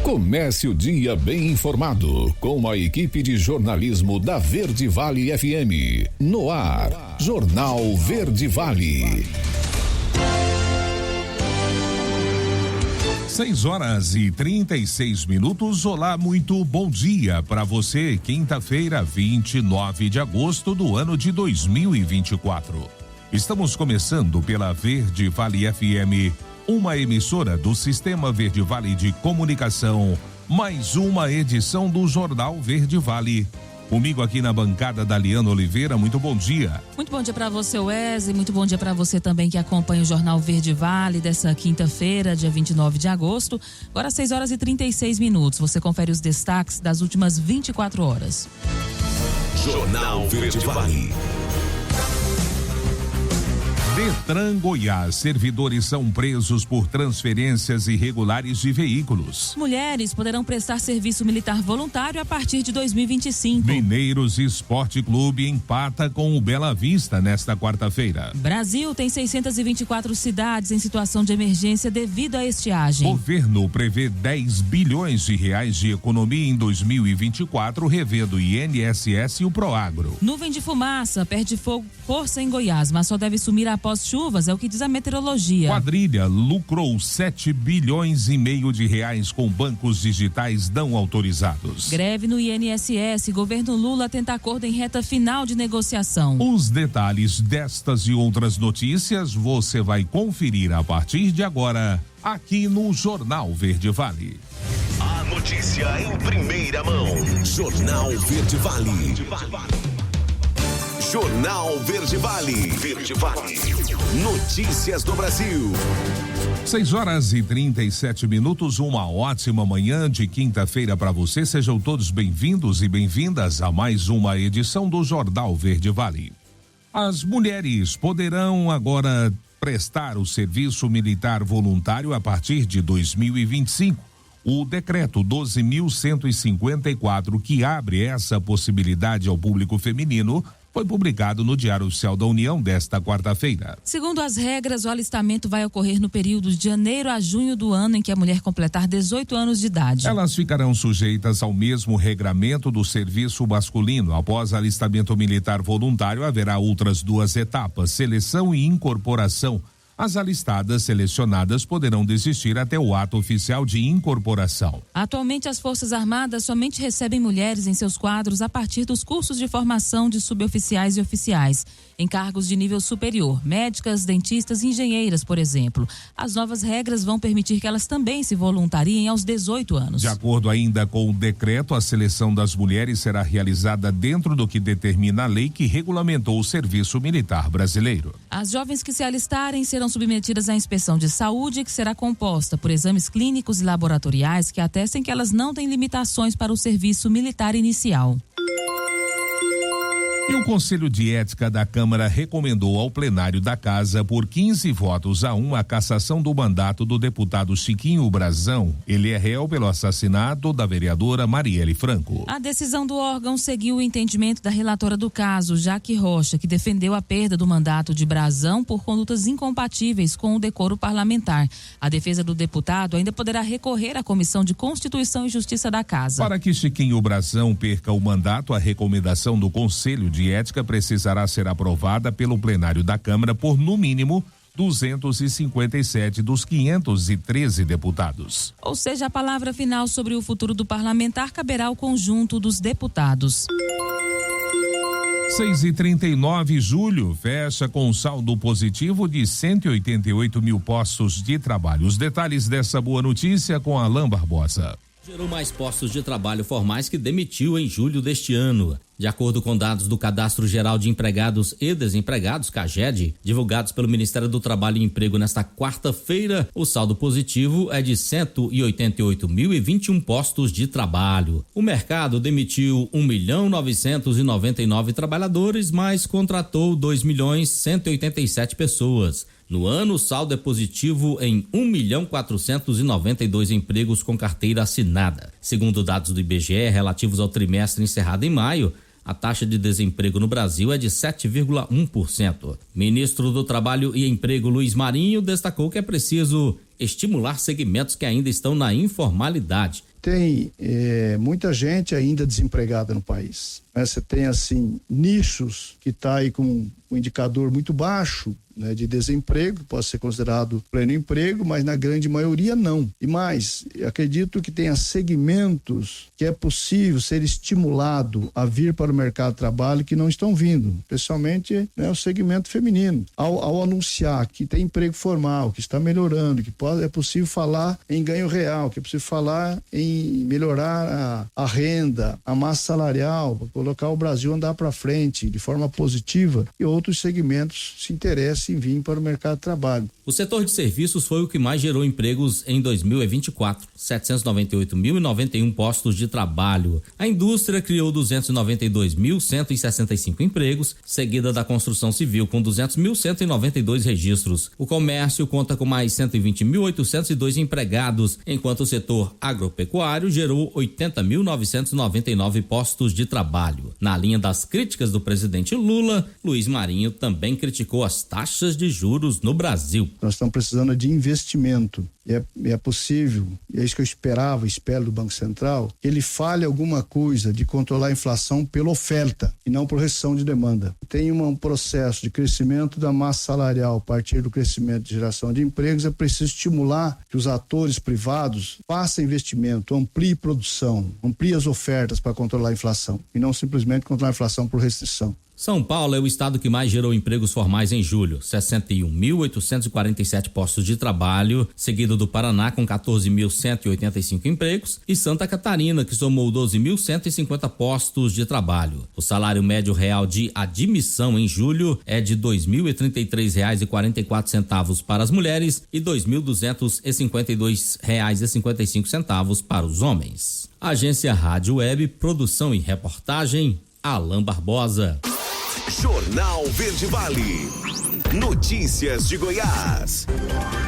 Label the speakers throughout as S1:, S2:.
S1: Comece o dia bem informado com a equipe de jornalismo da Verde Vale FM. No ar, Jornal Verde Vale.
S2: 6h36. Olá, muito bom dia para você. Quinta-feira, 29 de agosto do ano de 2024. Estamos começando pela Verde Vale FM, uma emissora do Sistema Verde Vale de Comunicação, mais uma edição do Jornal Verde Vale. Comigo aqui na bancada, Daliana Oliveira, muito bom dia.
S3: Muito bom dia para você, Wesley, muito bom dia para você também que acompanha o Jornal Verde Vale dessa quinta-feira, dia 29 de agosto. Agora 6h36. Você confere os destaques das últimas 24 horas.
S1: Jornal Verde Vale.
S2: Detran Goiás, servidores são presos por transferências irregulares de veículos.
S3: Mulheres poderão prestar serviço militar voluntário a partir de 2025.
S2: Mineiros Esporte Clube empata com o Bela Vista nesta quarta-feira.
S3: Brasil tem 624 cidades em situação de emergência devido à estiagem.
S2: Governo prevê 10 bilhões de reais de economia em 2024, revendo o INSS e o Proagro.
S3: Nuvem de fumaça perde força em Goiás, mas só deve sumir após chuvas, é o que diz a meteorologia.
S2: Quadrilha lucrou 7 bilhões e meio de reais com bancos digitais não autorizados.
S3: Greve no INSS, governo Lula tenta acordo em reta final de negociação.
S2: Os detalhes destas e outras notícias você vai conferir a partir de agora, aqui no Jornal Verde Vale.
S1: A notícia em primeira mão. Jornal Verde Vale. Jornal Verde Vale. Verde Vale. Notícias do Brasil.
S2: 6h37. Uma ótima manhã de quinta-feira para você. Sejam todos bem-vindos e bem-vindas a mais uma edição do Jornal Verde Vale. As mulheres poderão agora prestar o serviço militar voluntário a partir de 2025. O decreto 12.154, que abre essa possibilidade ao público feminino, foi publicado no Diário Oficial da União desta quarta-feira.
S3: Segundo as regras, o alistamento vai ocorrer no período de janeiro a junho do ano em que a mulher completar 18 anos de idade.
S2: Elas ficarão sujeitas ao mesmo regramento do serviço masculino. Após alistamento militar voluntário, haverá outras duas etapas: seleção e incorporação. As alistadas selecionadas poderão desistir até o ato oficial de incorporação.
S3: Atualmente, as Forças Armadas somente recebem mulheres em seus quadros a partir dos cursos de formação de suboficiais e oficiais, em cargos de nível superior, médicas, dentistas e engenheiras, por exemplo. As novas regras vão permitir que elas também se voluntariem aos 18 anos.
S2: De acordo ainda com o decreto, a seleção das mulheres será realizada dentro do que determina a lei que regulamentou o serviço militar brasileiro.
S3: As jovens que se alistarem serão submetidas à inspeção de saúde, que será composta por exames clínicos e laboratoriais que atestem que elas não têm limitações para o serviço militar inicial.
S2: E o Conselho de Ética da Câmara recomendou ao plenário da Casa, por 15 votos a 1, a cassação do mandato do deputado Chiquinho Brazão. Ele é réu pelo assassinato da vereadora Marielle Franco.
S3: A decisão do órgão seguiu o entendimento da relatora do caso, Jaque Rocha, que defendeu a perda do mandato de Brazão por condutas incompatíveis com o decoro parlamentar. A defesa do deputado ainda poderá recorrer à Comissão de Constituição e Justiça da Casa.
S2: Para que Chiquinho Brazão perca o mandato, a recomendação do Conselho de Ética precisará ser aprovada pelo plenário da Câmara por, no mínimo, 257 dos 513 deputados.
S3: Ou seja, a palavra final sobre o futuro do parlamentar caberá ao conjunto dos deputados.
S2: 6h39, julho fecha com saldo positivo de 188 mil postos de trabalho. Os detalhes dessa boa notícia com Alain Barbosa.
S4: Gerou mais postos de trabalho formais que demitiu em julho deste ano. De acordo com dados do Cadastro Geral de Empregados e Desempregados, CAGED, divulgados pelo Ministério do Trabalho e Emprego nesta quarta-feira, o saldo positivo é de 188.021 postos de trabalho. O mercado demitiu 1.999 trabalhadores, mas contratou 2.187 pessoas. No ano, o saldo é positivo em 1.492 empregos com carteira assinada. Segundo dados do IBGE relativos ao trimestre encerrado em maio, a taxa de desemprego no Brasil é de 7,1%. Ministro do Trabalho e Emprego Luiz Marinho destacou que é preciso estimular segmentos que ainda estão na informalidade.
S5: tem muita gente ainda desempregada no país. Você tem, assim, nichos que está aí com um indicador muito baixo, né, de desemprego, pode ser considerado pleno emprego, mas na grande maioria não. E mais, acredito que tenha segmentos que é possível ser estimulado a vir para o mercado de trabalho que não estão vindo, especialmente, né, o segmento feminino. Ao anunciar que tem emprego formal, que está melhorando, que é possível falar em ganho real, que é possível falar em melhorar a renda, a massa salarial, para colocar o Brasil andar para frente de forma positiva, e outros segmentos se interessam em vir para o mercado de trabalho.
S4: O setor de serviços foi o que mais gerou empregos em 2024, 798.091 postos de trabalho. A indústria criou 292.165 empregos, seguida da construção civil com 200.192 registros. O comércio conta com mais 120.802 empregados, enquanto o setor agropecuário gerou 80.999 postos de trabalho. Na linha das críticas do presidente Lula, Luiz Marinho também criticou as taxas de juros no Brasil.
S5: Nós estamos precisando de investimento. É possível, e é isso que eu espero do Banco Central, que ele fale alguma coisa de controlar a inflação pela oferta e não por restrição de demanda. Tem um processo de crescimento da massa salarial a partir do crescimento de geração de empregos. É preciso estimular que os atores privados façam investimento, ampliem produção, ampliem as ofertas para controlar a inflação e não simplesmente controlar a inflação por restrição.
S4: São Paulo é o estado que mais gerou empregos formais em julho, 61.847 postos de trabalho, seguido do Paraná com 14.185 empregos e Santa Catarina, que somou 12.150 postos de trabalho. O salário médio real de admissão em julho é de R$ 2.033,44 para as mulheres e R$ 2.252,55 para os homens. Agência Rádio Web, produção e reportagem, Alain Barbosa.
S6: Jornal Verde Vale. Notícias de Goiás.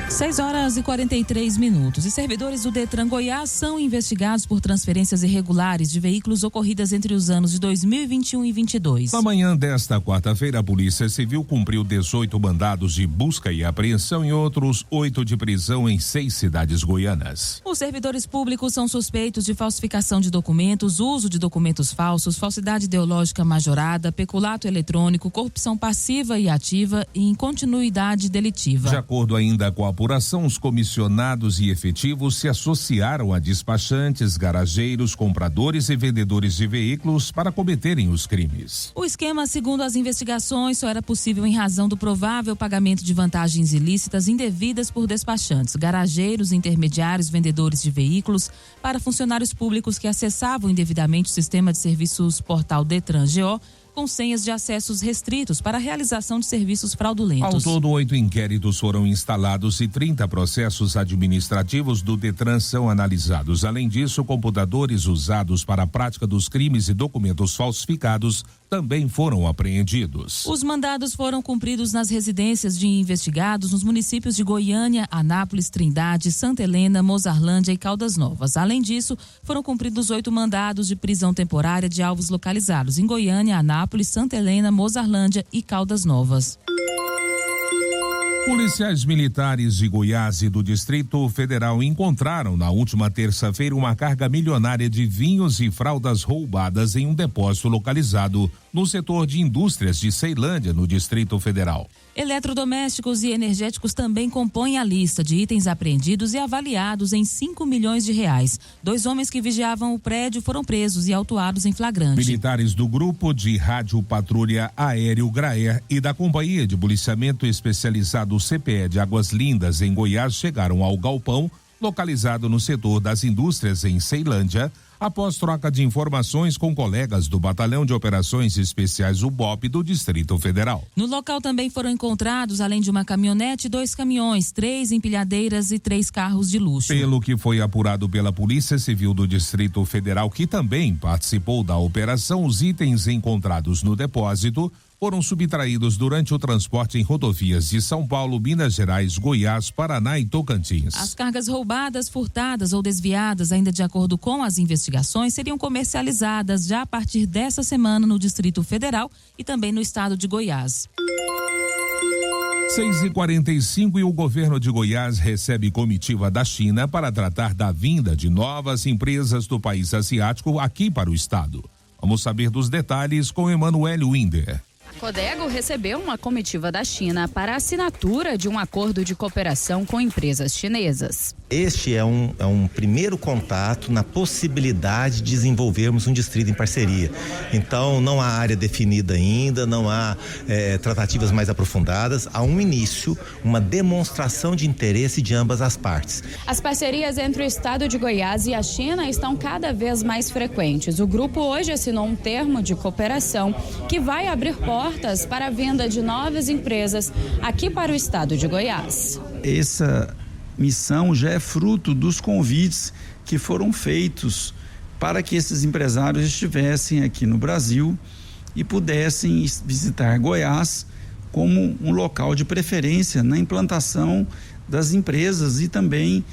S3: 6h43. E servidores do Detran Goiás são investigados por transferências irregulares de veículos ocorridas entre os anos de 2021 e 2022.
S2: Na manhã desta quarta-feira, a Polícia Civil cumpriu 18 mandados de busca e apreensão e outros 8 de prisão em 6 cidades goianas.
S3: Os servidores públicos são suspeitos de falsificação de documentos, uso de documentos falsos, falsidade ideológica majorada, peculato eletrônico, corrupção passiva e ativa e incontinuidade delitiva.
S2: De acordo ainda com a apuração, os comissionados e efetivos se associaram a despachantes, garageiros, compradores e vendedores de veículos para cometerem os crimes.
S3: O esquema, segundo as investigações, só era possível em razão do provável pagamento de vantagens ilícitas indevidas por despachantes, garageiros, intermediários, vendedores de veículos para funcionários públicos que acessavam indevidamente o sistema de serviços portal Detran GO com senhas de acessos restritos para a realização de serviços fraudulentos.
S2: Ao todo, 8 inquéritos foram instalados e 30 processos administrativos do Detran são analisados. Além disso, computadores usados para a prática dos crimes e documentos falsificados também foram apreendidos.
S3: Os mandados foram cumpridos nas residências de investigados nos municípios de Goiânia, Anápolis, Trindade, Santa Helena, Mozarlândia e Caldas Novas. Além disso, foram cumpridos 8 mandados de prisão temporária de alvos localizados em Goiânia, Anápolis, Santa Helena, Mozarlândia e Caldas Novas.
S2: Policiais militares de Goiás e do Distrito Federal encontraram na última terça-feira uma carga milionária de vinhos e fraldas roubadas em um depósito localizado no setor de indústrias de Ceilândia, no Distrito Federal.
S3: Eletrodomésticos e energéticos também compõem a lista de itens apreendidos e avaliados em R$5 milhões. 2 homens que vigiavam o prédio foram presos e autuados em flagrante.
S2: Militares do Grupo de Rádio Patrulha Aéreo Graer e da Companhia de Policiamento Especializado CPE de Águas Lindas, em Goiás, chegaram ao galpão localizado no setor das indústrias em Ceilândia, após troca de informações com colegas do Batalhão de Operações Especiais UBOP do Distrito Federal.
S3: No local também foram encontrados, além de uma caminhonete, 2 caminhões, 3 empilhadeiras e 3 carros de luxo.
S2: Pelo que foi apurado pela Polícia Civil do Distrito Federal, que também participou da operação, os itens encontrados no depósito foram subtraídos durante o transporte em rodovias de São Paulo, Minas Gerais, Goiás, Paraná e Tocantins.
S3: As cargas roubadas, furtadas ou desviadas, ainda de acordo com as investigações, seriam comercializadas já a partir dessa semana no Distrito Federal e também no estado de Goiás.
S2: 6h45 e o governo de Goiás recebe comitiva da China para tratar da vinda de novas empresas do país asiático aqui para o estado. Vamos saber dos detalhes com Emanuele Winder.
S7: Codego recebeu uma comitiva da China para a assinatura de um acordo de cooperação com empresas chinesas.
S8: Este é um primeiro contato na possibilidade de desenvolvermos um distrito em parceria. Então, não há área definida ainda, não há tratativas mais aprofundadas. Há um início, uma demonstração de interesse de ambas as partes.
S7: As parcerias entre o estado de Goiás e a China estão cada vez mais frequentes. O grupo hoje assinou um termo de cooperação que vai abrir portas para a venda de novas empresas aqui para o estado de Goiás.
S9: Essa missão já é fruto dos convites que foram feitos para que esses empresários estivessem aqui no Brasil e pudessem visitar Goiás como um local de preferência na implantação das empresas e também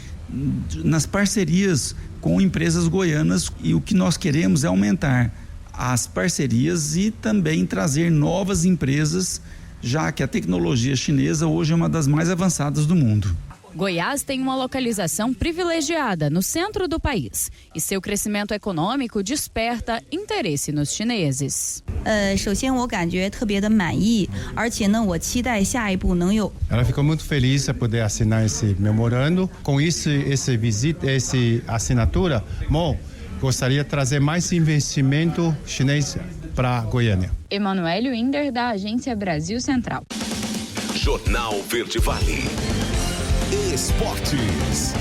S9: nas parcerias com empresas goianas. E o que nós queremos é aumentar as parcerias e também trazer novas empresas, já que a tecnologia chinesa hoje é uma das mais avançadas do mundo.
S7: Goiás tem uma localização privilegiada no centro do país e seu crescimento econômico desperta interesse nos chineses.
S10: Ela ficou muito feliz a poder assinar esse memorando. Com isso, essa assinatura, gostaria de trazer mais investimento chinês para Goiânia.
S7: Emanuele Winder, da Agência Brasil Central.
S6: Jornal Verde Vale. Esportes.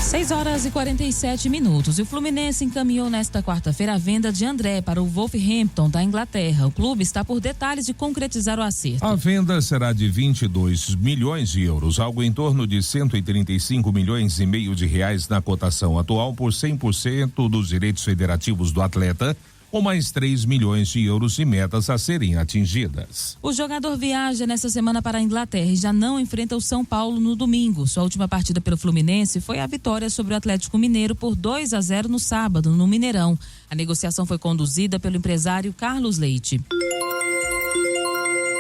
S3: 6h47. E o Fluminense encaminhou nesta quarta-feira a venda de André para o Wolverhampton da Inglaterra. O clube está por detalhes de concretizar o acerto.
S2: A venda será de 22 milhões de euros, algo em torno de 135 milhões e meio de reais na cotação atual por 100% dos direitos federativos do atleta, ou mais 3 milhões de euros de metas a serem atingidas.
S3: O jogador viaja nesta semana para a Inglaterra e já não enfrenta o São Paulo no domingo. Sua última partida pelo Fluminense foi a vitória sobre o Atlético Mineiro por 2-0 no sábado, no Mineirão. A negociação foi conduzida pelo empresário Carlos Leite.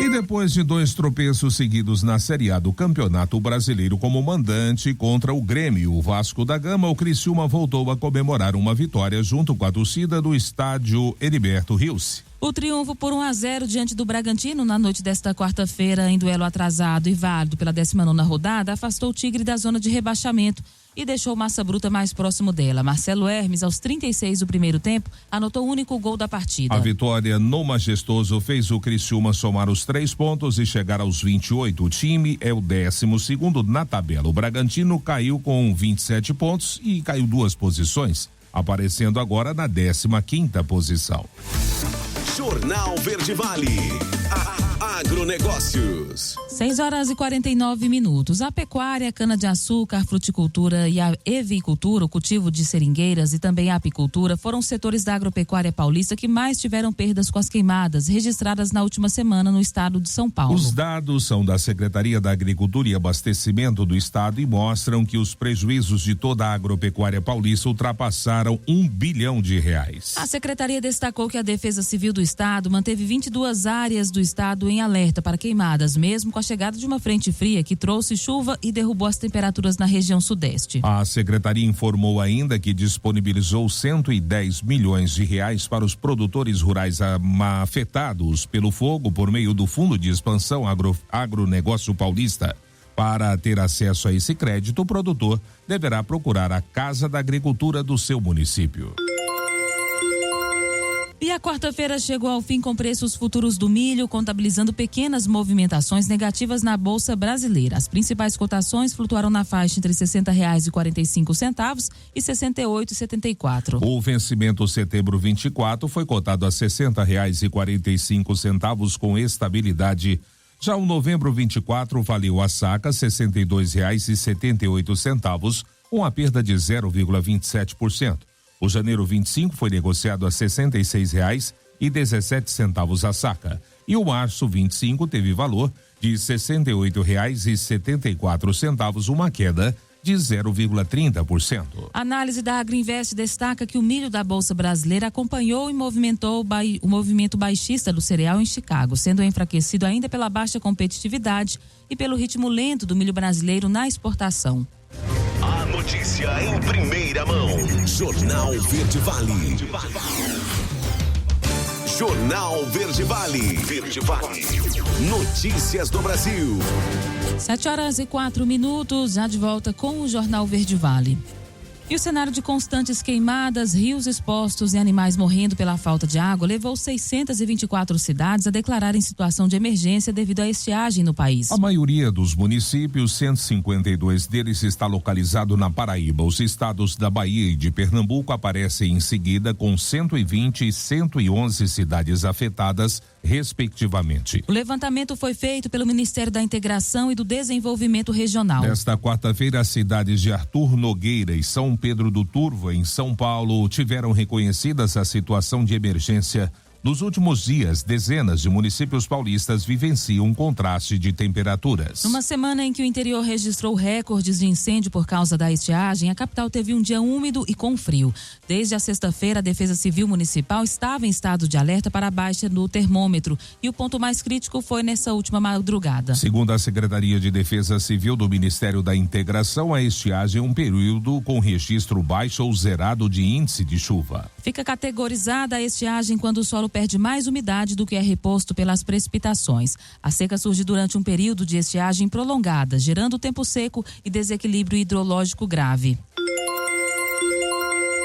S2: E depois de 2 tropeços seguidos na Série A do Campeonato Brasileiro como mandante contra o Grêmio, o Vasco da Gama, o Criciúma voltou a comemorar uma vitória junto com a torcida do estádio Heriberto Rios.
S3: O triunfo por 1-0 diante do Bragantino na noite desta quarta-feira, em duelo atrasado e válido pela 19ª rodada, afastou o Tigre da zona de rebaixamento e deixou o Massa Bruta mais próximo dela. Marcelo Hermes, aos 36 do primeiro tempo, anotou o único gol da partida.
S2: A vitória no Majestoso fez o Criciúma somar os 3 pontos e chegar aos 28. O time é o 12º na tabela. O Bragantino caiu com 27 pontos e caiu 2 posições, aparecendo agora na 15ª posição.
S6: Jornal Verde Vale. Agronegócios.
S3: 6h49. A pecuária, a cana-de-açúcar, a fruticultura e a evicultura, o cultivo de seringueiras e também a apicultura foram os setores da agropecuária paulista que mais tiveram perdas com as queimadas registradas na última semana no estado de São Paulo.
S2: Os dados são da Secretaria da Agricultura e Abastecimento do estado e mostram que os prejuízos de toda a agropecuária paulista ultrapassaram R$1 bilhão.
S3: A secretaria destacou que a Defesa Civil do estado manteve 22 áreas do estado em alerta para queimadas, mesmo com a chegada de uma frente fria que trouxe chuva e derrubou as temperaturas na região sudeste.
S2: A secretaria informou ainda que disponibilizou R$110 milhões para os produtores rurais afetados pelo fogo por meio do Fundo de Expansão Agronegócio Paulista. Para ter acesso a esse crédito, o produtor deverá procurar a Casa da Agricultura do seu município.
S3: E a quarta-feira chegou ao fim com preços futuros do milho, contabilizando pequenas movimentações negativas na Bolsa Brasileira. As principais cotações flutuaram na faixa entre R$60,45 e R$68,74.
S2: O vencimento setembro 24 foi cotado a R$60,45 com estabilidade. Já o novembro 24 valeu a saca R$62,78, com a perda de 0,27%. O janeiro 25 foi negociado a R$66,17 a saca. E o março 25 teve valor de R$68,74, uma queda de 0,30%.
S3: A análise da Agriinvest destaca que o milho da Bolsa Brasileira acompanhou e movimentou o movimento baixista do cereal em Chicago, sendo enfraquecido ainda pela baixa competitividade e pelo ritmo lento do milho brasileiro na exportação.
S6: A notícia em primeira mão. Jornal Verde Vale. Jornal Verde Vale. Verde Vale. Notícias do Brasil.
S3: 7h04, já de volta com o Jornal Verde Vale. E o cenário de constantes queimadas, rios expostos e animais morrendo pela falta de água levou 624 cidades a declararem situação de emergência devido à estiagem no país.
S2: A maioria dos municípios, 152 deles, está localizado na Paraíba. Os estados da Bahia e de Pernambuco aparecem em seguida com 120 e 111 cidades afetadas, respectivamente.
S3: O levantamento foi feito pelo Ministério da Integração e do Desenvolvimento Regional.
S2: Nesta quarta-feira, as cidades de Arthur Nogueira e São Pedro do Turvo, em São Paulo, tiveram reconhecidas a situação de emergência. Nos últimos dias, dezenas de municípios paulistas vivenciam um contraste de temperaturas.
S3: Numa semana em que o interior registrou recordes de incêndio por causa da estiagem, a capital teve um dia úmido e com frio. Desde a sexta-feira, a Defesa Civil Municipal estava em estado de alerta para a baixa do termômetro e o ponto mais crítico foi nessa última madrugada.
S2: Segundo a Secretaria de Defesa Civil do Ministério da Integração, a estiagem é um período com registro baixo ou zerado de índice de chuva.
S3: Fica categorizada a estiagem quando o solo perde mais umidade do que é reposto pelas precipitações. A seca surge durante um período de estiagem prolongada, gerando tempo seco e desequilíbrio hidrológico grave.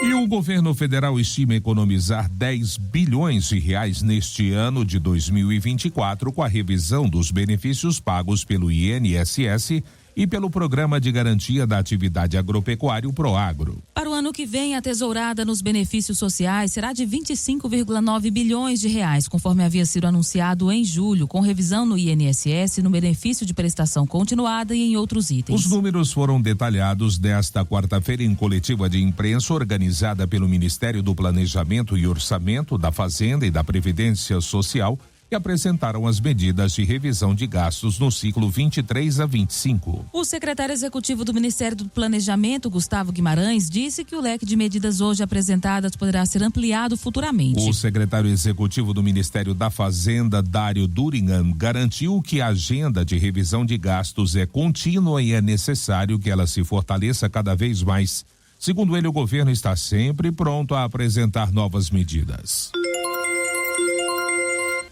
S2: E o governo federal estima economizar 10 bilhões de reais neste ano de 2024 com a revisão dos benefícios pagos pelo INSS e pelo Programa de Garantia da Atividade Agropecuária, o Proagro.
S3: Para o ano que vem, a tesourada nos benefícios sociais será de 25,9 bilhões de reais, conforme havia sido anunciado em julho, com revisão no INSS, no benefício de prestação continuada e em outros itens.
S2: Os números foram detalhados nesta quarta-feira em coletiva de imprensa organizada pelo Ministério do Planejamento e Orçamento, da Fazenda e da Previdência Social, que apresentaram as medidas de revisão de gastos no ciclo 23 a 25.
S3: O secretário executivo do Ministério do Planejamento, Gustavo Guimarães, disse que o leque de medidas hoje apresentadas poderá ser ampliado futuramente.
S2: O secretário executivo do Ministério da Fazenda, Dário Duringan, garantiu que a agenda de revisão de gastos é contínua e é necessário que ela se fortaleça cada vez mais. Segundo ele, o governo está sempre pronto a apresentar novas medidas.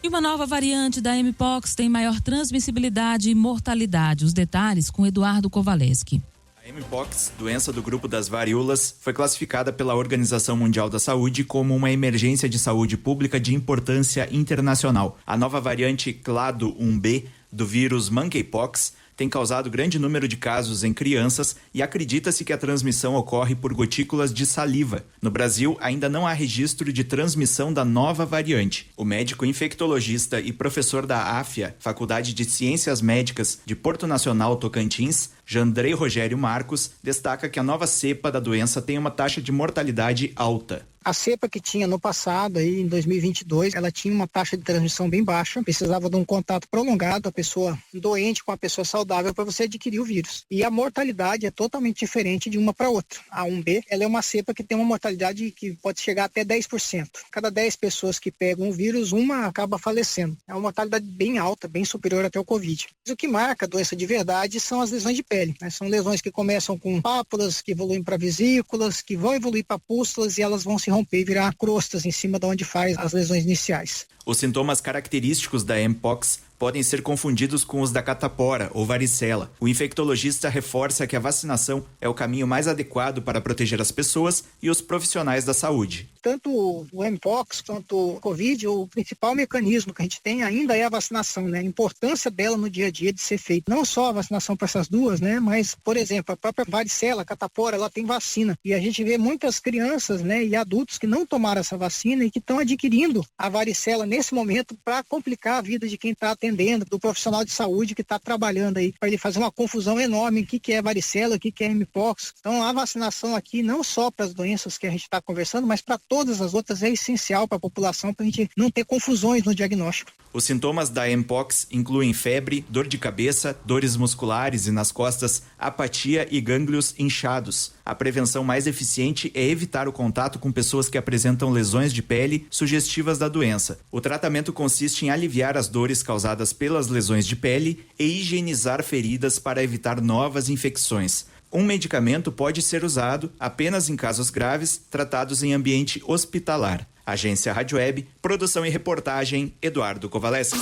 S3: E uma nova variante da Mpox tem maior transmissibilidade e mortalidade. Os detalhes com Eduardo Kovaleski.
S11: A Mpox, doença do grupo das varíolas, foi classificada pela Organização Mundial da Saúde como uma emergência de saúde pública de importância internacional. A nova variante Clado 1B do vírus Monkeypox tem causado grande número de casos em crianças e acredita-se que a transmissão ocorre por gotículas de saliva. No Brasil, ainda não há registro de transmissão da nova variante. O médico infectologista e professor da AFIA, Faculdade de Ciências Médicas de Porto Nacional, Tocantins, Jandrei Rogério Marcos, destaca que a nova cepa da doença tem uma taxa de mortalidade alta.
S12: A cepa que tinha no passado, aí, em 2022, ela tinha uma taxa de transmissão bem baixa, precisava de um contato prolongado, a pessoa doente com a pessoa saudável para você adquirir o vírus. E a mortalidade é totalmente diferente de uma para outra. A 1B, ela é uma cepa que tem uma mortalidade que pode chegar até 10%. Cada 10 pessoas que pegam o vírus, uma acaba falecendo. É uma mortalidade bem alta, bem superior até o Covid. Mas o que marca a doença de verdade são as lesões de pele, né? São lesões que começam com pápulas, que evoluem para vesículas, que vão evoluir para pústulas e elas vão se romper e virar crostas em cima de onde faz as lesões iniciais.
S11: Os sintomas característicos da Mpox podem ser confundidos com os da catapora ou varicela. O infectologista reforça que a vacinação é o caminho mais adequado para proteger as pessoas e os profissionais da saúde.
S12: Tanto o Mpox quanto o Covid, o principal mecanismo que a gente tem ainda é a vacinação, né? A importância dela no dia a dia de ser feita. Não só a vacinação para essas duas, né? Mas, por exemplo, a própria varicela, a catapora, ela tem vacina. E a gente vê muitas crianças, né? E adultos que não tomaram essa vacina e que estão adquirindo a varicela nesse momento para complicar a vida de quem está tendo dependendo do profissional de saúde que está trabalhando aí, para ele fazer uma confusão enorme, o que é varicela, o que é mpox. Então a vacinação aqui, não só para as doenças que a gente está conversando, mas para todas as outras é essencial para a população, para a gente não ter confusões no diagnóstico.
S11: Os sintomas da mpox incluem febre, dor de cabeça, dores musculares e nas costas, apatia e gânglios inchados. A prevenção mais eficiente é evitar o contato com pessoas que apresentam lesões de pele sugestivas da doença. O tratamento consiste em aliviar as dores causadas pelas lesões de pele e higienizar feridas para evitar novas infecções. Um medicamento pode ser usado apenas em casos graves, tratados em ambiente hospitalar. Agência Rádio Web, produção e reportagem, Eduardo Kovaleski.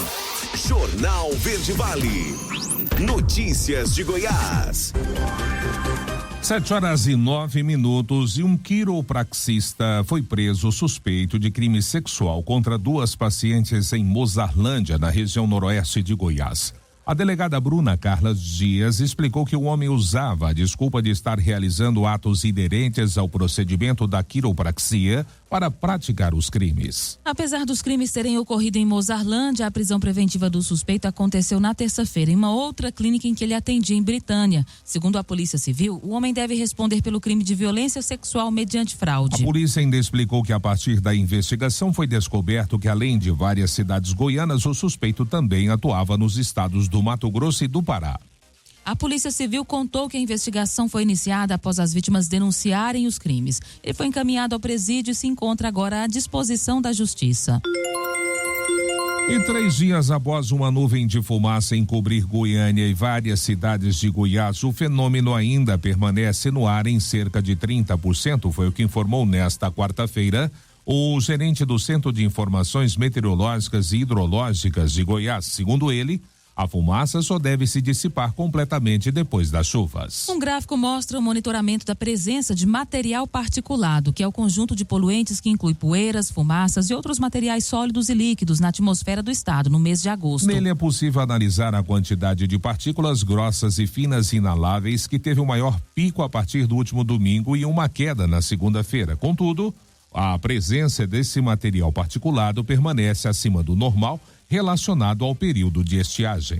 S6: Jornal Verde Vale. Notícias de Goiás.
S2: 7h09 e um quiropraxista foi preso suspeito de crime sexual contra 2 pacientes em Mozarlândia, na região noroeste de Goiás. A delegada Bruna Carla Dias explicou que o homem usava a desculpa de estar realizando atos inerentes ao procedimento da quiropraxia para praticar os crimes.
S3: Apesar dos crimes terem ocorrido em Mozarlândia, a prisão preventiva do suspeito aconteceu na terça-feira em uma outra clínica em que ele atendia em Britânia. Segundo a Polícia Civil, o homem deve responder pelo crime de violência sexual mediante fraude.
S2: A polícia ainda explicou que a partir da investigação foi descoberto que, além de várias cidades goianas, o suspeito também atuava nos estados do Mato Grosso e do Pará.
S3: A Polícia Civil contou que a investigação foi iniciada após as vítimas denunciarem os crimes. Ele foi encaminhado ao presídio e se encontra agora à disposição da Justiça.
S2: E 3 dias após uma nuvem de fumaça encobrir Goiânia e várias cidades de Goiás, o fenômeno ainda permanece no ar em cerca de 30%, foi o que informou nesta quarta-feira o gerente do Centro de Informações Meteorológicas e Hidrológicas de Goiás. Segundo ele, a fumaça só deve se dissipar completamente depois das chuvas.
S3: Um gráfico mostra o monitoramento da presença de material particulado, que é o conjunto de poluentes que inclui poeiras, fumaças e outros materiais sólidos e líquidos na atmosfera do estado no mês de agosto.
S2: Nele é possível analisar a quantidade de partículas grossas e finas inaláveis, que teve o maior pico a partir do último domingo e uma queda na segunda-feira. Contudo, a presença desse material particulado permanece acima do normal, relacionado ao período de estiagem.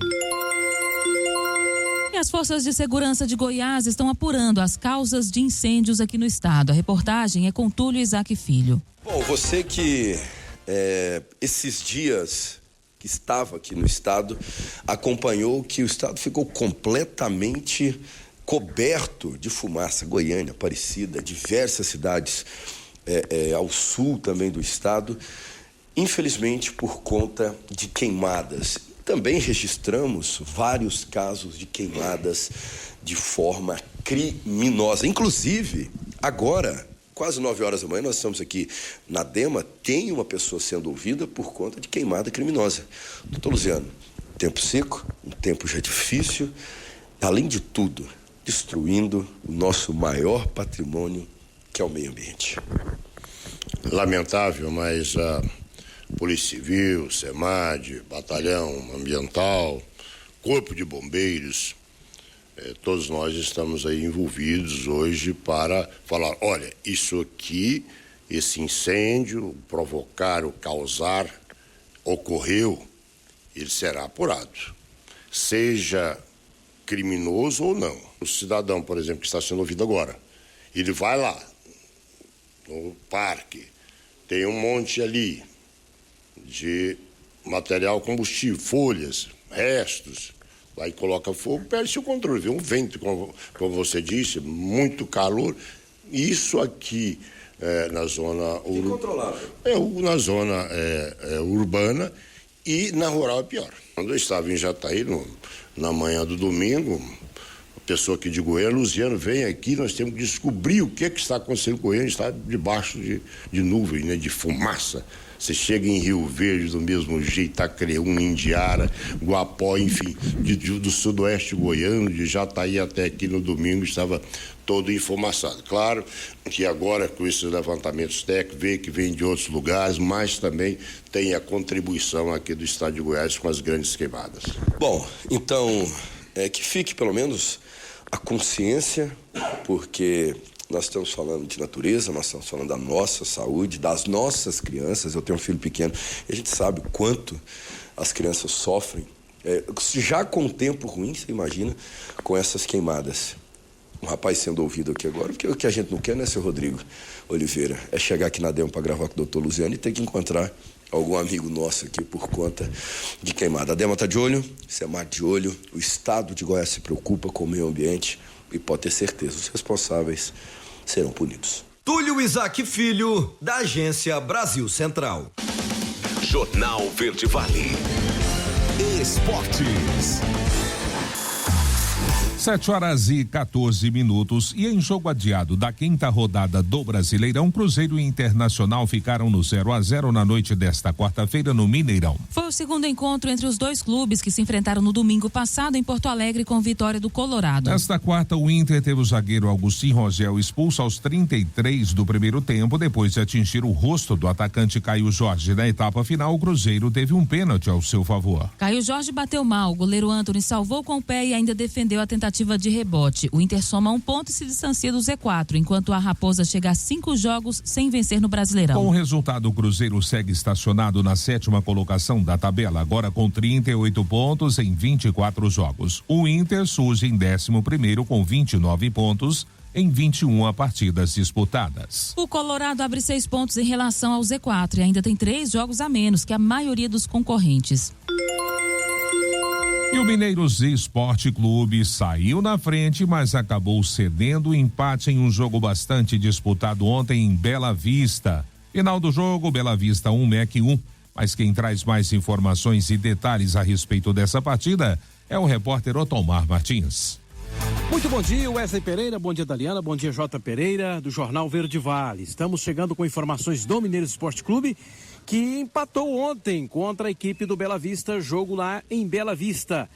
S3: E as forças de segurança de Goiás estão apurando as causas de incêndios aqui no estado. A reportagem é com Túlio Isaac Filho.
S13: Bom, você que esses dias que estava aqui no estado acompanhou que o estado ficou completamente coberto de fumaça. Goiânia, Aparecida, diversas cidades ao sul também do estado, infelizmente por conta de queimadas. Também registramos vários casos de queimadas de forma criminosa. Inclusive, agora, quase 9 horas da manhã, nós estamos aqui na Dema, tem uma pessoa sendo ouvida por conta de queimada criminosa. Doutor Luziano, tempo seco, um tempo já difícil, além de tudo, destruindo o nosso maior patrimônio, que é o meio ambiente.
S14: Lamentável, mas a Polícia Civil, SEMAD, Batalhão Ambiental, Corpo de Bombeiros, todos nós estamos aí envolvidos hoje para falar, olha, isso aqui, esse incêndio, provocar ou causar, ocorreu, ele será apurado, seja criminoso ou não. O cidadão, por exemplo, que está sendo ouvido agora, ele vai lá, no parque, tem um monte ali de material combustível, folhas, restos, lá e coloca fogo, perde-se o controle, vê um vento, como você disse, muito calor, isso aqui na zona na zona urbana, e na rural é pior. Quando eu estava em Jataí, na manhã do domingo, a pessoa aqui de Goiânia, Luziano, vem aqui, nós temos que descobrir o que está acontecendo com Goiânia, está debaixo de nuvem, né, de fumaça. Você chega em Rio Verde do mesmo jeito, Itaquereúna, Indiara, Guapó, enfim, do sudoeste goiano, de Jataí até aqui no domingo, estava todo enfumaçado. Claro que agora com esses levantamentos técnicos, vê que vem de outros lugares, mas também tem a contribuição aqui do estado de Goiás com as grandes queimadas.
S13: Bom, então, que fique pelo menos a consciência, porque nós estamos falando de natureza, nós estamos falando da nossa saúde, das nossas crianças. Eu tenho um filho pequeno e a gente sabe o quanto as crianças sofrem Já com tempo ruim, você imagina, com essas queimadas. Um rapaz sendo ouvido aqui agora, porque o que a gente não quer, né, seu Rodrigo Oliveira, é chegar aqui na Dema para gravar com o doutor Luziano e ter que encontrar algum amigo nosso aqui por conta de queimada. A Dema está de olho, o SEMAR de olho, o estado de Goiás se preocupa com o meio ambiente e pode ter certeza, os responsáveis serão punidos.
S15: Túlio Isaac Filho, da Agência Brasil Central.
S6: Jornal Verde Vale. Esportes.
S2: 7h14. E em jogo adiado da quinta rodada do Brasileirão, Cruzeiro e Internacional ficaram no 0-0 na noite desta quarta-feira no Mineirão.
S3: Foi o segundo encontro entre os dois clubes que se enfrentaram no domingo passado em Porto Alegre com vitória do Colorado.
S2: Nesta quarta, o Inter teve o zagueiro Augustinho Rogel expulso aos 33 do primeiro tempo, depois de atingir o rosto do atacante Caio Jorge. Na etapa final, o Cruzeiro teve um pênalti ao seu favor.
S3: Caio Jorge bateu mal, o goleiro Antony salvou com o pé e ainda defendeu a tentativa de rebote. O Inter soma 1 ponto e se distancia do Z4, enquanto a Raposa chega a 5 jogos sem vencer no Brasileirão.
S2: Com o resultado, o Cruzeiro segue estacionado na 7ª colocação da tabela, agora com 38 pontos em 24 jogos. O Inter surge em 11º com 29 pontos em 21 partidas disputadas.
S3: O Colorado abre 6 pontos em relação ao Z4 e ainda tem 3 jogos a menos que a maioria dos concorrentes.
S2: E o Mineiros Esporte Clube saiu na frente, mas acabou cedendo o empate em um jogo bastante disputado ontem em Bela Vista. Final do jogo, Bela Vista 1, MEC 1. Mas quem traz mais informações e detalhes a respeito dessa partida é o repórter Otomar Martins.
S16: Muito bom dia, Wesley Pereira, bom dia, Daliana, bom dia, J. Pereira, do Jornal Verde Vale. Estamos chegando com informações do Mineiros Esporte Clube, que empatou ontem contra a equipe do Bela Vista, jogo lá em Bela Vista.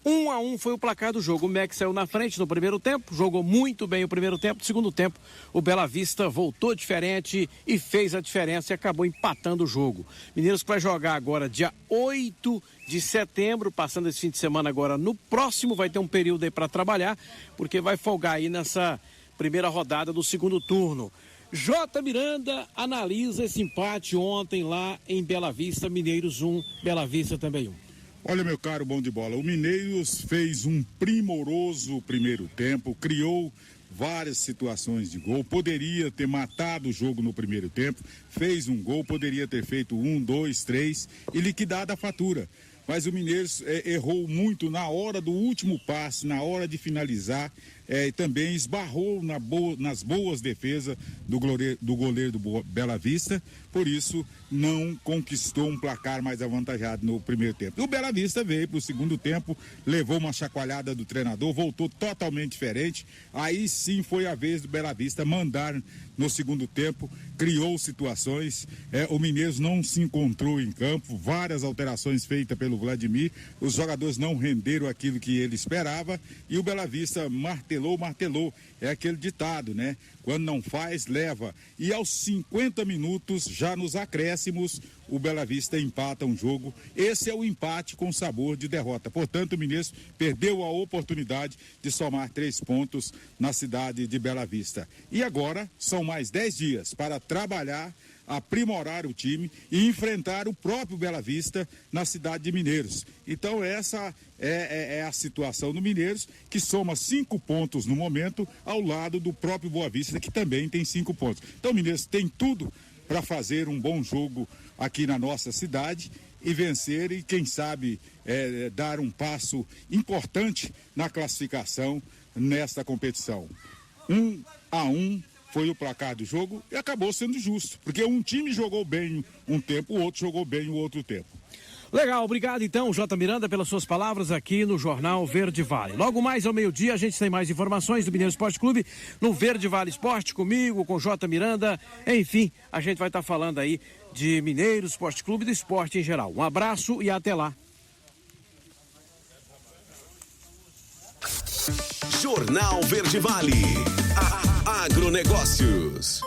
S16: 1-1 foi o placar do jogo. O MEC saiu na frente no primeiro tempo, jogou muito bem o primeiro tempo. No segundo tempo, o Bela Vista voltou diferente e fez a diferença e acabou empatando o jogo. Mineiros que vai jogar agora dia 8 de setembro, passando esse fim de semana agora no próximo, vai ter um período aí para trabalhar, porque vai folgar aí nessa primeira rodada do segundo turno. J. Miranda analisa esse empate ontem lá em Bela Vista, Mineiros 1, Bela Vista também 1.
S17: Olha, meu caro bom de bola, o Mineiros fez um primoroso primeiro tempo, criou várias situações de gol, poderia ter matado o jogo no primeiro tempo, fez um gol, poderia ter feito 1, 2, 3 e liquidado a fatura. Mas o Mineiros errou muito na hora do último passe, na hora de finalizar, e também esbarrou nas boas defesas do goleiro do Bela Vista, por isso não conquistou um placar mais avantajado no primeiro tempo. O Bela Vista veio para o segundo tempo, levou uma chacoalhada do treinador, voltou totalmente diferente, aí sim foi a vez do Bela Vista mandar no segundo tempo, criou situações, o Mineiros não se encontrou em campo, várias alterações feitas pelo Vladimir, os jogadores não renderam aquilo que ele esperava e o Bela Vista martelou, é aquele ditado, né? Quando não faz, leva. E aos 50 minutos, já nos acréscimos, o Bela Vista empata um jogo. Esse é o empate com sabor de derrota. Portanto, o Mineiros perdeu a oportunidade de somar 3 pontos na cidade de Bela Vista. E agora, são mais 10 dias para trabalhar, aprimorar o time e enfrentar o próprio Bela Vista na cidade de Mineiros. Então essa é a situação do Mineiros, que soma 5 pontos no momento ao lado do próprio Boa Vista, que também tem 5 pontos. Então o Mineiros tem tudo para fazer um bom jogo aqui na nossa cidade e vencer e quem sabe dar um passo importante na classificação nesta competição. 1-1 foi o placar do jogo e acabou sendo justo, porque um time jogou bem um tempo, o outro jogou bem o outro tempo.
S16: Legal, obrigado então, J. Miranda, pelas suas palavras aqui no Jornal Verde Vale. Logo mais ao meio-dia a gente tem mais informações do Mineiro Esporte Clube no Verde Vale Esporte, comigo, com J. Miranda, enfim, a gente vai estar falando aí de Mineiro Esporte Clube e do esporte em geral. Um abraço e até lá.
S6: Jornal Verde Vale. Agronegócios.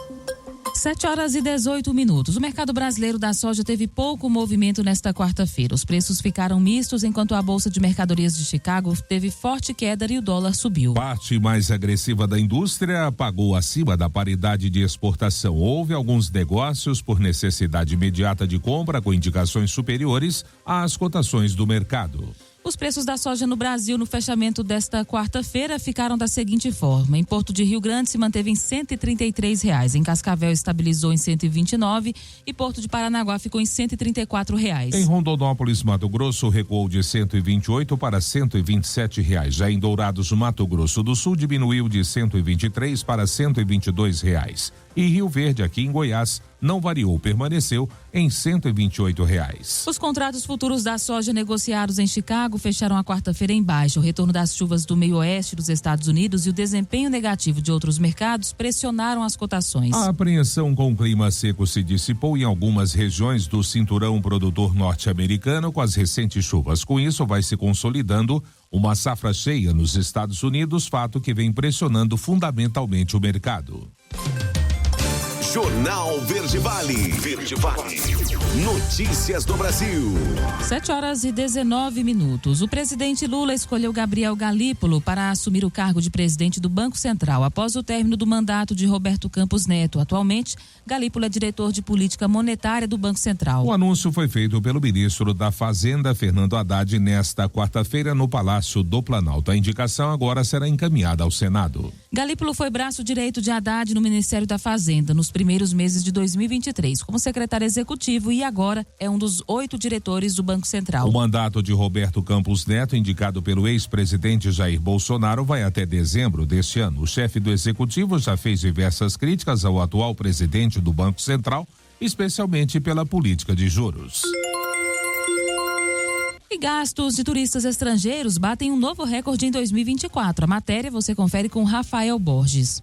S3: 7h18. O mercado brasileiro da soja teve pouco movimento nesta quarta-feira. Os preços ficaram mistos, enquanto a Bolsa de Mercadorias de Chicago teve forte queda e o dólar subiu.
S2: Parte mais agressiva da indústria pagou acima da paridade de exportação. Houve alguns negócios por necessidade imediata de compra com indicações superiores às cotações do mercado.
S3: Os preços da soja no Brasil no fechamento desta quarta-feira ficaram da seguinte forma: em Porto de Rio Grande se manteve em R$ 133, em Cascavel estabilizou em 129 e Porto de Paranaguá ficou em R$ 134.
S2: Em Rondonópolis, Mato Grosso, recuou de 128 para R$ 127. Já em Dourados, Mato Grosso do Sul, diminuiu de 123 para R$ 122. E Rio Verde, aqui em Goiás, não variou, permaneceu em R$ 128.
S3: Os contratos futuros da soja negociados em Chicago fecharam a quarta-feira em baixa. O retorno das chuvas do meio-oeste dos Estados Unidos e o desempenho negativo de outros mercados pressionaram as cotações.
S2: A apreensão com o clima seco se dissipou em algumas regiões do cinturão produtor norte-americano com as recentes chuvas. Com isso, vai se consolidando uma safra cheia nos Estados Unidos, fato que vem pressionando fundamentalmente o mercado.
S6: Jornal Verde Vale. Verde Vale. Notícias do Brasil.
S3: 7h19. O presidente Lula escolheu Gabriel Galípolo para assumir o cargo de presidente do Banco Central após o término do mandato de Roberto Campos Neto. Atualmente, Galípolo é diretor de política monetária do Banco Central.
S2: O anúncio foi feito pelo ministro da Fazenda, Fernando Haddad, nesta quarta-feira no Palácio do Planalto. A indicação agora será encaminhada ao Senado.
S3: Galípolo foi braço direito de Haddad no Ministério da Fazenda nos primeiros meses de 2023, como secretário executivo, e agora é um dos 8 diretores do Banco Central.
S2: O mandato de Roberto Campos Neto, indicado pelo ex-presidente Jair Bolsonaro, vai até dezembro deste ano. O chefe do executivo já fez diversas críticas ao atual presidente do Banco Central, especialmente pela política de juros.
S3: E gastos de turistas estrangeiros batem um novo recorde em 2024. A matéria você confere com Rafael Borges.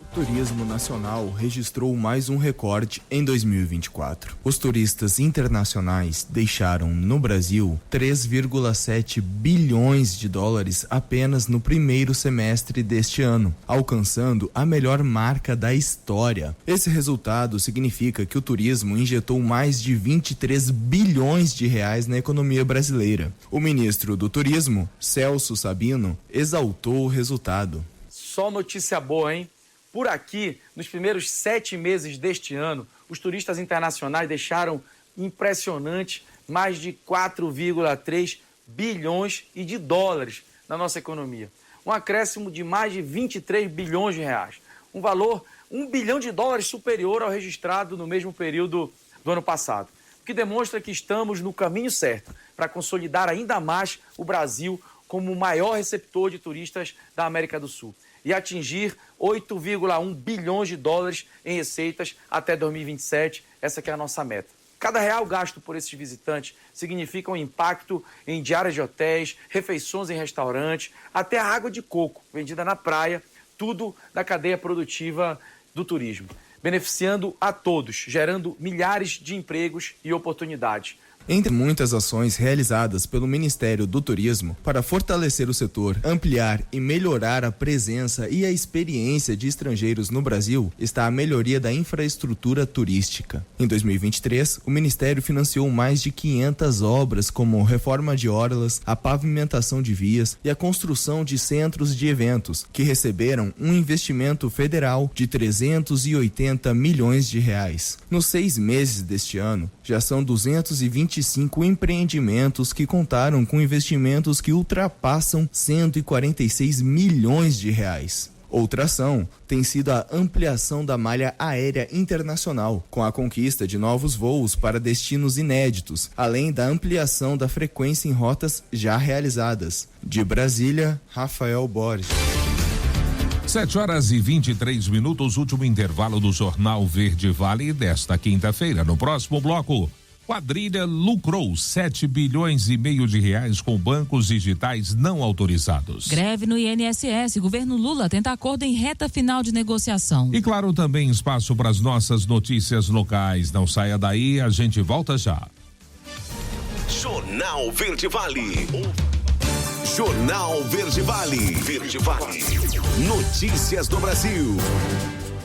S18: O turismo nacional registrou mais um recorde em 2024. Os turistas internacionais deixaram no Brasil 3,7 bilhões de dólares apenas no primeiro semestre deste ano, alcançando a melhor marca da história. Esse resultado significa que o turismo injetou mais de 23 bilhões de reais na economia brasileira. O ministro do Turismo, Celso Sabino, exaltou o resultado.
S19: Só notícia boa, hein? Por aqui, nos primeiros 7 meses deste ano, os turistas internacionais deixaram impressionante mais de 4,3 bilhões de dólares na nossa economia. Um acréscimo de mais de 23 bilhões de reais. Um valor 1 bilhão de dólares superior ao registrado no mesmo período do ano passado. O que demonstra que estamos no caminho certo para consolidar ainda mais o Brasil como o maior receptor de turistas da América do Sul e atingir 8,1 bilhões de dólares em receitas até 2027. Essa que é a nossa meta. Cada real gasto por esses visitantes significa um impacto em diárias de hotéis, refeições em restaurantes, até a água de coco vendida na praia, tudo da cadeia produtiva do turismo, beneficiando a todos, gerando milhares de empregos e oportunidades.
S18: Entre muitas ações realizadas pelo Ministério do Turismo para fortalecer o setor, ampliar e melhorar a presença e a experiência de estrangeiros no Brasil, está a melhoria da infraestrutura turística. Em 2023, o Ministério financiou mais de 500 obras, como reforma de orlas, a pavimentação de vias e a construção de centros de eventos, que receberam um investimento federal de 380 milhões de reais. Nos 6 meses deste ano, já são 225 empreendimentos que contaram com investimentos que ultrapassam 146 milhões de reais. Outra ação tem sido a ampliação da malha aérea internacional, com a conquista de novos voos para destinos inéditos, além da ampliação da frequência em rotas já realizadas. De Brasília, Rafael Borges.
S2: 7h23, último intervalo do Jornal Verde Vale desta quinta-feira. No próximo bloco, quadrilha lucrou 7 bilhões e meio de reais com bancos digitais não autorizados.
S3: Greve no INSS. Governo Lula tenta acordo em reta final de negociação.
S2: E claro, também espaço para as nossas notícias locais. Não saia daí, a gente volta já.
S6: Jornal Verde Vale. Jornal Verde Vale. Verde Vale. Notícias do Brasil.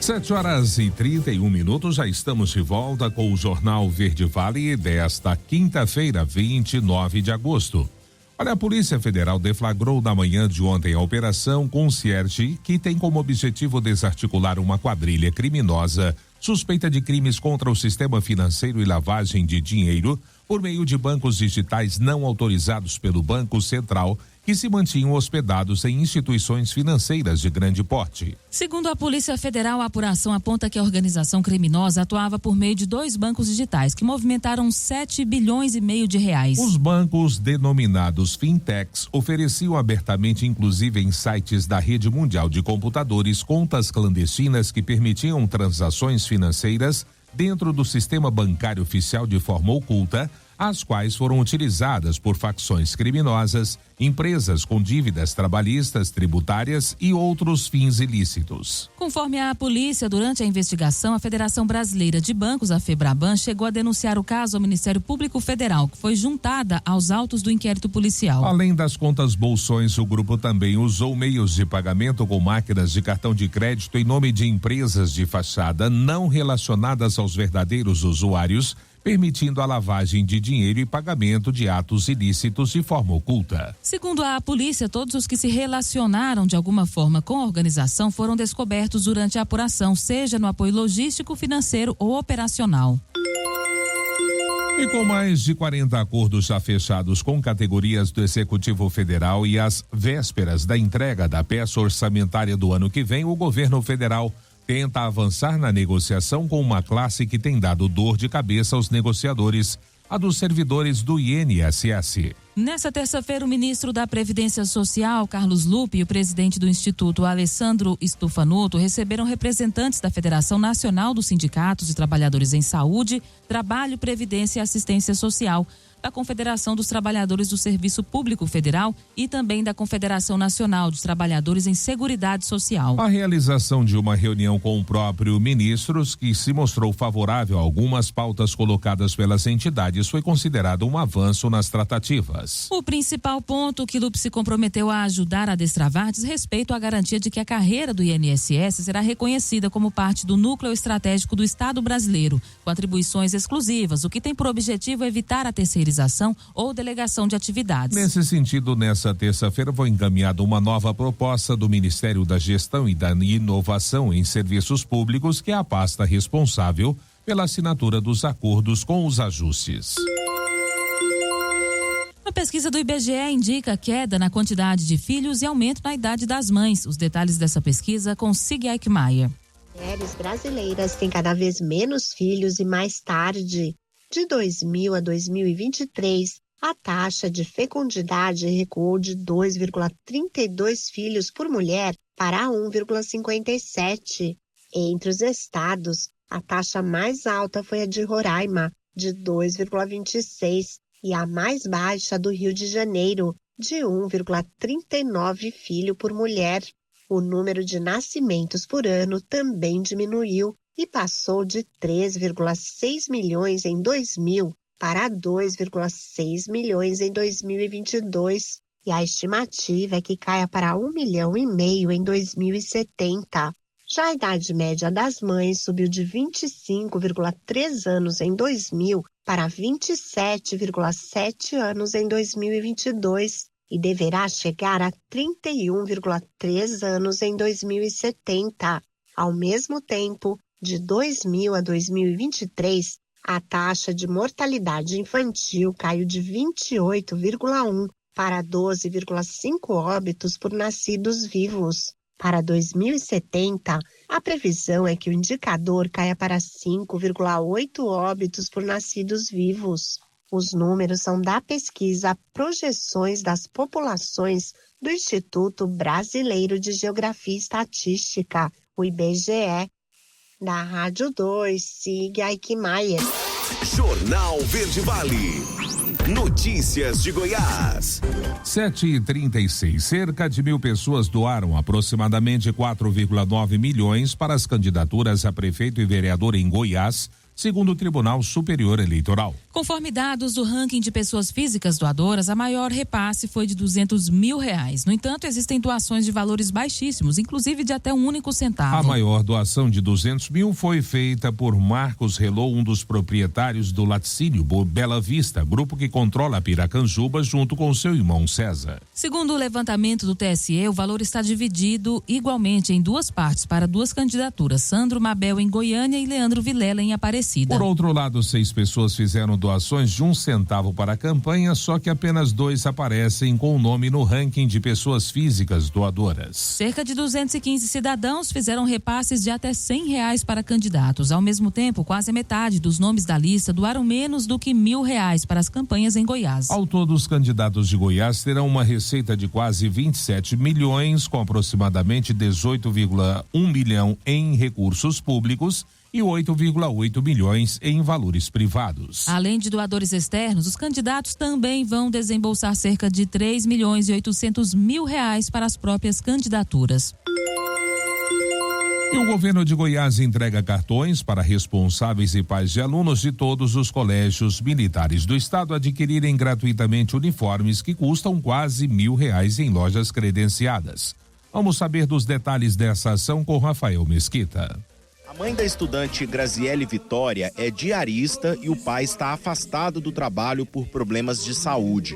S2: 7h31, já estamos de volta com o Jornal Verde Vale desta quinta-feira, 29 de agosto. Olha, a Polícia Federal deflagrou na manhã de ontem a Operação Concierge, que tem como objetivo desarticular uma quadrilha criminosa suspeita de crimes contra o sistema financeiro e lavagem de dinheiro por meio de bancos digitais não autorizados pelo Banco Central, que se mantinham hospedados em instituições financeiras de grande porte.
S3: Segundo a Polícia Federal, a apuração aponta que a organização criminosa atuava por meio de 2 bancos digitais que movimentaram 7,5 bilhões de reais.
S2: Os bancos denominados fintechs ofereciam abertamente, inclusive em sites da rede mundial de computadores, contas clandestinas que permitiam transações financeiras dentro do sistema bancário oficial de forma oculta, as quais foram utilizadas por facções criminosas, empresas com dívidas trabalhistas, tributárias e outros fins ilícitos.
S3: Conforme a polícia, durante a investigação, a Federação Brasileira de Bancos, a FEBRABAN, chegou a denunciar o caso ao Ministério Público Federal, que foi juntada aos autos do inquérito policial.
S2: Além das contas bolsões, o grupo também usou meios de pagamento com máquinas de cartão de crédito em nome de empresas de fachada não relacionadas aos verdadeiros usuários, permitindo a lavagem de dinheiro e pagamento de atos ilícitos de forma oculta.
S3: Segundo a polícia, todos os que se relacionaram de alguma forma com a organização foram descobertos durante a apuração, seja no apoio logístico, financeiro ou operacional.
S2: E com mais de 40 acordos já fechados com categorias do Executivo Federal e às vésperas da entrega da peça orçamentária do ano que vem, o governo federal tenta avançar na negociação com uma classe que tem dado dor de cabeça aos negociadores, a dos servidores do INSS.
S3: Nessa terça-feira, o ministro da Previdência Social, Carlos Lupe, e o presidente do Instituto, Alessandro Stufanuto, receberam representantes da Federação Nacional dos Sindicatos de Trabalhadores em Saúde, Trabalho, Previdência e Assistência Social, da Confederação dos Trabalhadores do Serviço Público Federal e também da Confederação Nacional dos Trabalhadores em Seguridade Social.
S2: A realização de uma reunião com o próprio ministro, que se mostrou favorável a algumas pautas colocadas pelas entidades, foi considerado um avanço nas tratativas.
S3: O principal ponto que Lupe se comprometeu a ajudar a destravar diz respeito à garantia de que a carreira do INSS será reconhecida como parte do núcleo estratégico do Estado brasileiro, com atribuições exclusivas, o que tem por objetivo evitar a terceirização ou delegação de atividades.
S2: Nesse sentido, nessa terça-feira foi encaminhada uma nova proposta do Ministério da Gestão e da Inovação em Serviços Públicos, que é a pasta responsável pela assinatura dos acordos com os ajustes.
S3: Uma pesquisa do IBGE indica queda na quantidade de filhos e aumento na idade das mães. Os detalhes dessa pesquisa com Sig Eichmeier.
S20: Mulheres brasileiras têm cada vez menos filhos e mais tarde. De 2000 a 2023, a taxa de fecundidade recuou de 2,32 filhos por mulher para 1,57. Entre os estados, a taxa mais alta foi a de Roraima, de 2,26, e a mais baixa do Rio de Janeiro, de 1,39 filho por mulher. O número de nascimentos por ano também diminuiu e passou de 3,6 milhões em 2000 para 2,6 milhões em 2022. E a estimativa é que caia para 1,5 milhão em 2070. Já a idade média das mães subiu de 25,3 anos em 2000 para 27,7 anos em 2022 e deverá chegar a 31,3 anos em 2070. Ao mesmo tempo, de 2000 a 2023, a taxa de mortalidade infantil caiu de 28,1 para 12,5 óbitos por nascidos vivos. Para 2070, a previsão é que o indicador caia para 5,8 óbitos por nascidos vivos. Os números são da pesquisa Projeções das Populações do Instituto Brasileiro de Geografia e Estatística, o IBGE. Da Rádio 2, Sig Eichmeier.
S6: Jornal Verde Vale. Notícias de Goiás.
S2: 7h36. Cerca de 1.000 pessoas doaram aproximadamente 4,9 milhões para as candidaturas a prefeito e vereador em Goiás, segundo o Tribunal Superior Eleitoral.
S3: Conforme dados do ranking de pessoas físicas doadoras, a maior repasse foi de R$200 mil. No entanto, existem doações de valores baixíssimos, inclusive de até um único centavo.
S2: A maior doação de 200 mil foi feita por Marcos Relô, um dos proprietários do laticínio Bela Vista, grupo que controla a Piracanjuba, junto com seu irmão César.
S3: Segundo o levantamento do TSE, o valor está dividido igualmente em duas partes para duas candidaturas, Sandro Mabel em Goiânia e Leandro Vilela em Aparecida.
S2: Por outro lado, 6 pessoas fizeram doações de 1 centavo para a campanha, só que apenas 2 aparecem com o nome no ranking de pessoas físicas doadoras.
S3: Cerca de 215 cidadãos fizeram repasses de até R$100 para candidatos. Ao mesmo tempo, quase a metade dos nomes da lista doaram menos do que R$1.000 para as campanhas em Goiás.
S2: Ao todo, os candidatos de Goiás terão uma receita de quase 27 milhões, com aproximadamente 18,1 milhão em recursos públicos e 8,8 milhões em valores privados.
S3: Além de doadores externos, os candidatos também vão desembolsar cerca de R$3.800.000 para as próprias candidaturas.
S2: E o governo de Goiás entrega cartões para responsáveis e pais de alunos de todos os colégios militares do estado adquirirem gratuitamente uniformes que custam quase R$1.000 em lojas credenciadas. Vamos saber dos detalhes dessa ação com Rafael Mesquita.
S21: A mãe da estudante Graziele Vitória é diarista e o pai está afastado do trabalho por problemas de saúde.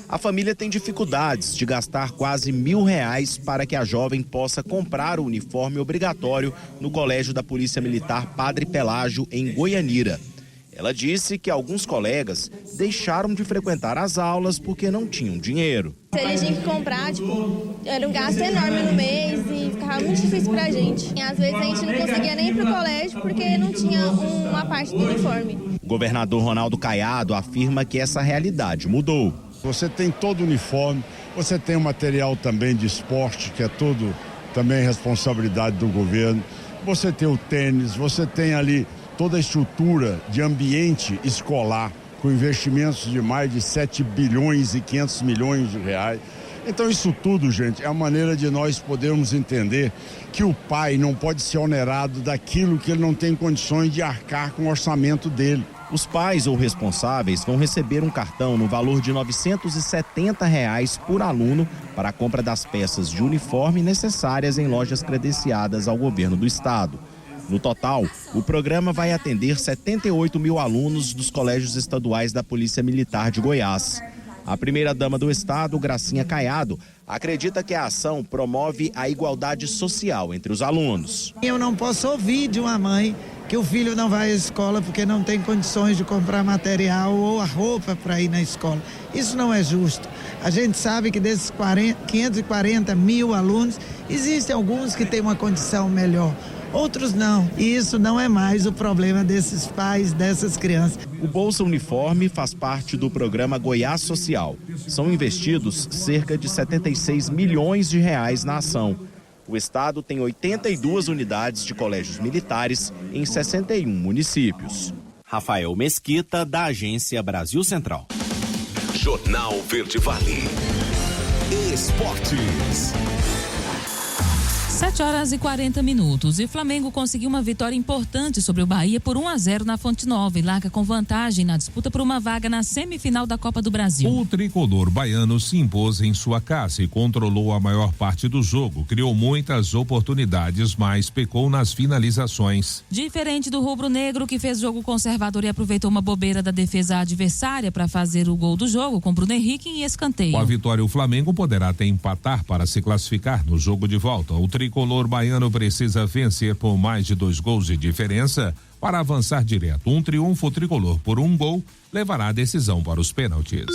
S21: A família tem dificuldades de gastar quase R$1.000 para que a jovem possa comprar o uniforme obrigatório no Colégio da Polícia Militar Padre Pelágio, em Goianira. Ela disse que alguns colegas deixaram de frequentar as aulas porque não tinham dinheiro.
S22: Eles tinham que comprar, era um gasto enorme no mês e ficava muito difícil pra gente. E às vezes a gente não conseguia nem ir pro colégio porque não tinha uma parte do uniforme.
S21: O governador Ronaldo Caiado afirma que essa realidade mudou.
S23: Você tem todo o uniforme, você tem o material também de esporte, que é tudo também responsabilidade do governo. Você tem o tênis, você tem ali toda a estrutura de ambiente escolar, com investimentos de mais de 7 bilhões e 500 milhões de reais. Então isso tudo, gente, é a maneira de nós podermos entender que o pai não pode ser onerado daquilo que ele não tem condições de arcar com o orçamento dele.
S21: Os pais ou responsáveis vão receber um cartão no valor de R$970 por aluno para a compra das peças de uniforme necessárias em lojas credenciadas ao governo do estado. No total, o programa vai atender 78 mil alunos dos colégios estaduais da Polícia Militar de Goiás. A primeira-dama do estado, Gracinha Caiado, acredita que a ação promove a igualdade social entre os alunos.
S24: Eu não posso ouvir de uma mãe que o filho não vai à escola porque não tem condições de comprar material ou a roupa para ir na escola. Isso não é justo. A gente sabe que desses 540 mil alunos, existem alguns que têm uma condição melhor. Outros não, e isso não é mais o problema desses pais, dessas crianças.
S21: O Bolsa Uniforme faz parte do programa Goiás Social. São investidos cerca de 76 milhões de reais na ação. O estado tem 82 unidades de colégios militares em 61 municípios. Rafael Mesquita, da Agência Brasil Central.
S6: Jornal Verde Vale. Esportes.
S3: 7h40. E o Flamengo conseguiu uma vitória importante sobre o Bahia por 1-0 na Fonte Nova e larga com vantagem na disputa por uma vaga na semifinal da Copa do Brasil.
S2: O tricolor baiano se impôs em sua casa e controlou a maior parte do jogo, criou muitas oportunidades, mas pecou nas finalizações.
S3: Diferente do rubro-negro, que fez jogo conservador e aproveitou uma bobeira da defesa adversária para fazer o gol do jogo com Bruno Henrique em escanteio.
S2: Com a vitória, o Flamengo poderá até empatar para se classificar no jogo de volta. O tricolor baiano precisa vencer por mais de 2 gols de diferença para avançar direto. Um triunfo tricolor por 1 gol levará a decisão para os pênaltis.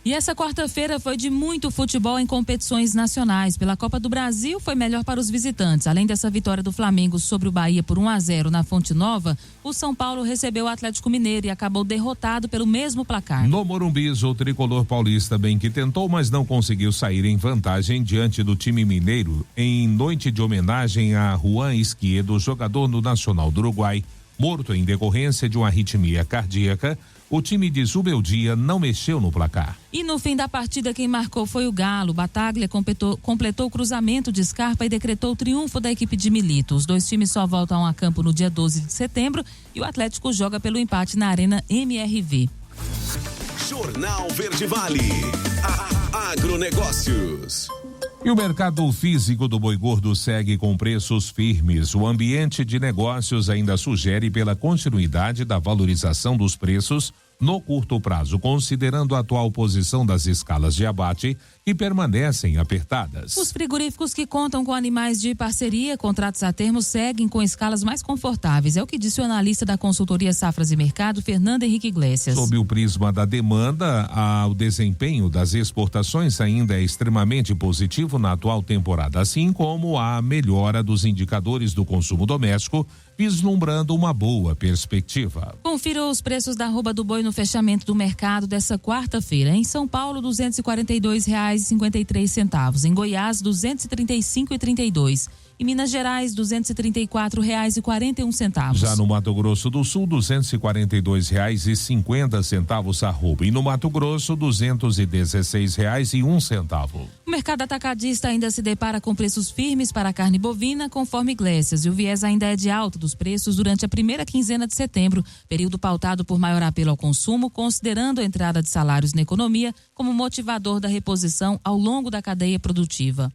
S3: E essa quarta-feira foi de muito futebol em competições nacionais. Pela Copa do Brasil, foi melhor para os visitantes. Além dessa vitória do Flamengo sobre o Bahia por 1-0 na Fonte Nova, o São Paulo recebeu o Atlético Mineiro e acabou derrotado pelo mesmo placar.
S2: No Morumbi, o tricolor paulista bem que tentou, mas não conseguiu sair em vantagem diante do time mineiro em noite de homenagem a Juan Esquiedo, jogador do Nacional do Uruguai, morto em decorrência de uma arritmia cardíaca. O time de Zubeldia não mexeu no placar.
S3: E no fim da partida, quem marcou foi o Galo. Bataglia completou o cruzamento de Scarpa e decretou o triunfo da equipe de Milito. Os 2 times só voltam a campo no dia 12 de setembro e o Atlético joga pelo empate na Arena MRV.
S6: Jornal Verde Vale. Agronegócios.
S2: E o mercado físico do boi gordo segue com preços firmes. O ambiente de negócios ainda sugere pela continuidade da valorização dos preços no curto prazo, considerando a atual posição das escalas de abate, e permanecem apertadas.
S3: Os frigoríficos que contam com animais de parceria, contratos a termo, seguem com escalas mais confortáveis. É o que disse o analista da consultoria Safras e Mercado, Fernando Henrique Iglesias.
S2: Sob o prisma da demanda, o desempenho das exportações ainda é extremamente positivo na atual temporada, assim como a melhora dos indicadores do consumo doméstico, vislumbrando uma boa perspectiva.
S3: Confira os preços da arroba do boi no fechamento do mercado dessa quarta-feira. Em São Paulo, R$ 242,53. Em Goiás, R$ 235,32. Em Minas Gerais, R$ 234,41.
S2: Já no Mato Grosso do Sul, R$ 242,50 arroba. E no Mato Grosso, R$ 216,01.
S3: O mercado atacadista ainda se depara com preços firmes para a carne bovina, conforme Iglesias, e o viés ainda é de alta dos preços durante a primeira quinzena de setembro, período pautado por maior apelo ao consumo, considerando a entrada de salários na economia como motivador da reposição ao longo da cadeia produtiva.